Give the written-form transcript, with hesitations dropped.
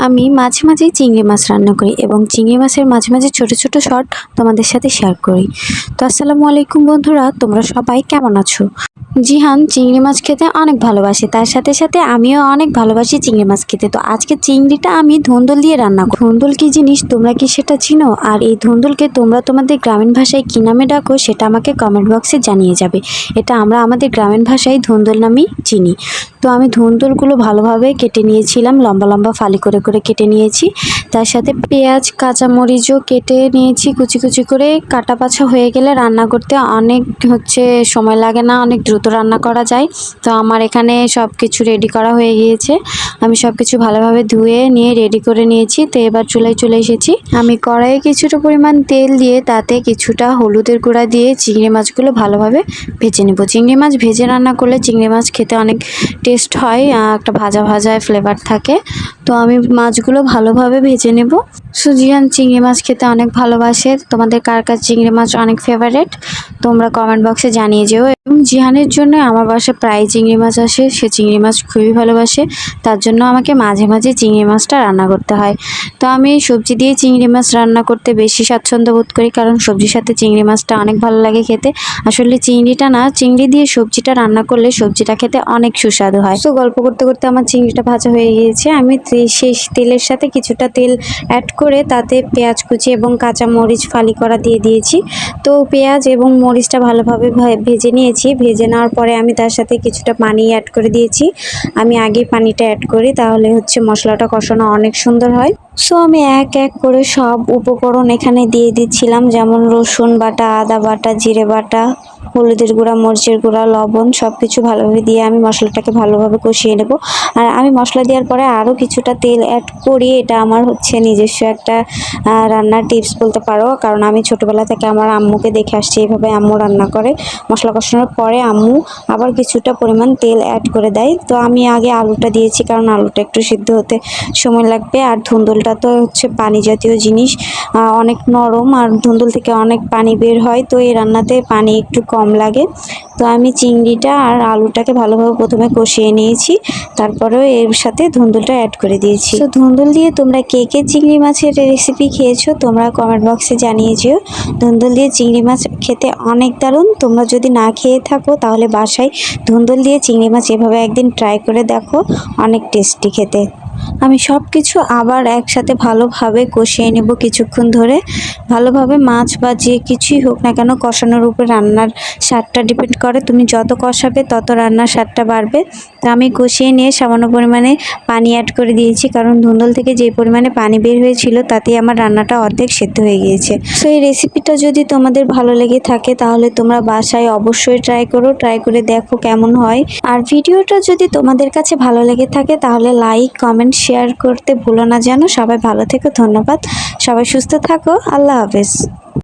আমি মাঝে মাঝেই চিংড়ি মাছ রান্না করি এবং চিংড়ি মাছের মাঝে মাঝে ছোট ছোট শর্ট তোমাদের সাথে শেয়ার করি। তো আসসালামু আলাইকুম বন্ধুরা, তোমরা সবাই কেমন আছো? জিহান চিংড়ি মাছ খেতে অনেক ভালোবাসে, তার সাথে সাথে আমিও অনেক ভালোবাসি চিংড়ি মাছ খেতে। তো আজকে চিংড়িটা আমি ধুন্দুল দিয়ে রান্না করি। ধুন্দুল কি জিনিস তোমরা কি সেটা চিনো? আর এই ধুন্দুলকে তোমরা তোমাদের গ্রামীণ ভাষায় কি নামে ডাকো সেটা আমাকে কমেন্ট বক্সে জানিয়ে যাবে। এটা আমরা আমাদের গ্রামীণ ভাষায় ধুন্দুল নামেই চিনি। তো আমি ধুন্দুলগুলো ভালোভাবে কেটে নিয়েছিলাম, লম্বা লম্বা ফালি করে করে কেটে নিয়েছি। তার সাথে পেঁয়াজ কাঁচামরিচও কেটে নিয়েছি কুচি কুচি করে। কাটা বাছা হয়ে গেলে রান্না করতে অনেক সময় লাগে না, অনেক দ্রুত রান্না করা যায়। তো আমার এখানে সব কিছু রেডি করা হয়ে গিয়েছে। আমি সব কিছু ভালোভাবে ধুয়ে নিয়ে রেডি করে নিয়েছি। তো এবার চুলায় চলে এসেছি। আমি কড়াইয়ে কিছুটা পরিমাণ তেল দিয়ে তাতে কিছুটা হলুদের গুঁড়া দিয়ে চিংড়ি মাছগুলো ভালোভাবে ভেজে নেব। চিংড়ি মাছ ভেজে রান্না করলে চিংড়ি মাছ খেতে অনেক টেস্ট হয়, একটা ভাজা ভাজা ফ্লেভার থাকে। তো আমি মাছগুলো ভালোভাবে ভেজে নেব। জিহান চিংড়ি মাছ খেতে অনেক ভালোবাসে। তোমাদের কার কার চিংড়ি মাছ অনেক ফেভারেট তোমরা কমেন্ট বক্সে জানিয়ে যেও। এবং জিহানের জন্য আমার বাসায় প্রায় চিংড়ি মাছ আসে, সে চিংড়ি মাছ খুবই ভালোবাসে। তার জন্য আমাকে মাঝে মাঝে চিংড়ি মাছটা রান্না করতে হয়। তো আমি সবজি দিয়ে চিংড়ি মাছ রান্না করতে বেশি স্বাচ্ছন্দ্য বোধ করি, কারণ সবজির সাথে চিংড়ি মাছটা অনেক ভালো লাগে খেতে। আসলে চিংড়িটা না, চিংড়ি দিয়ে সবজিটা রান্না করলে সবজিটা খেতে অনেক সুস্বাদু হয়। তো গল্প করতে করতে আমার চিংড়িটা ভাজা হয়ে গিয়েছে। আমি সেই তেলের সাথে কিছুটা তেল অ্যাড করে তাতে পেঁয়াজ কুচি এবং কাঁচা মরিচ ফালি করা দিয়ে দিয়েছি। তো পেঁয়াজ এবং মরিচটা ভালোভাবে ভেজে নিয়েছি। ভেজে নেওয়ার পরে আমি তার সাথে কিছুটা পানি অ্যাড করে দিয়েছি। আমি আগে পানিটা অ্যাড করি, তাহলে মশলাটা কষানো অনেক সুন্দর হয়। সো আমি এক এক করে সব উপকরণ এখানে দিয়ে দিচ্ছিলাম, যেমন রসুন বাটা, আদা বাটা, জিরে বাটা, হলুদের গুঁড়া, মরিচের গুঁড়া, লবণ, সব কিছু ভালোভাবে দিয়ে আমি মশলাটাকে ভালোভাবে কষিয়ে নেব। আর আমি মশলা দেওয়ার পরে আরও কিছুটা তেল অ্যাড করি। এটা আমার নিজস্ব একটা রান্নার টিপস বলতে পারো, কারণ আমি ছোটোবেলা থেকে আমার আম্মুকে দেখে আসছি এইভাবে আম্মু রান্না করে। মশলা কষানোর পরে আম্মু আবার কিছুটা পরিমাণ তেল অ্যাড করে দেয়। তো আমি আগে আলুটা দিয়েছি, কারণ আলুটা একটু সিদ্ধ হতে সময় লাগবে। আর ধুন্দুলটা তো পানি জাতীয় জিনিস, অনেক নরম, আর ধুন্দুল থেকে অনেক পানি বের হয়। তো এই রান্নাতে পানি একটু কম লাগে। তো আমি চিংড়িটা আর আলুটাকে ভালোভাবে প্রথমে কষিয়ে নিয়েছি, তারপরেও এর সাথে ধুন্দুলটা অ্যাড করে দিয়েছি। তো ধুন্দুল দিয়ে তোমরা কে কে চিংড়ি মাছের রেসিপি খেয়েছো তোমরা কমেন্ট বক্সে জানিয়ে যেও। ধুন্দুল দিয়ে চিংড়ি মাছ খেতে অনেক দারুণ। তোমরা যদি না খেয়ে থাকো তাহলে বাসায় ধুন্দুল দিয়ে চিংড়ি মাছ এভাবে একদিন ট্রাই করে দেখো, অনেক টেস্টি খেতে। আমি সব কিছু আবার একসাথে ভালোভাবে কষিয়ে নেব কিছুক্ষণ ধরে। ভালোভাবে মাছ বা যে কিছুই হোক না কেন, কষানোর উপর রান্নার স্বাদটা ডিপেন্ড করে। তুমি যত কষাবে তত রান্নার স্বাদটা বাড়বে। তো আমি কষিয়ে নিয়ে সামান্য পরিমাণে পানি অ্যাড করে দিয়েছি, কারণ ধুন্দুল থেকে যে পরিমাণে পানি বের হয়েছিল তাতে আমার রান্নাটা অর্ধেক সেদ্ধ হয়ে গিয়েছে। সো এই রেসিপিটা যদি তোমাদের ভালো লেগে থাকে তাহলে তোমরা বাসায় অবশ্যই ট্রাই করো, ট্রাই করে দেখো কেমন হয়। আর ভিডিওটা যদি তোমাদের কাছে ভালো লেগে থাকে তাহলে লাইক, কমেন্ট, শেয়ার করতে ভুলো না যেন। সবাই ভালো থেকো, ধন্যবাদ। সবাই সুস্থ থাকো, আল্লাহ হাফেজ।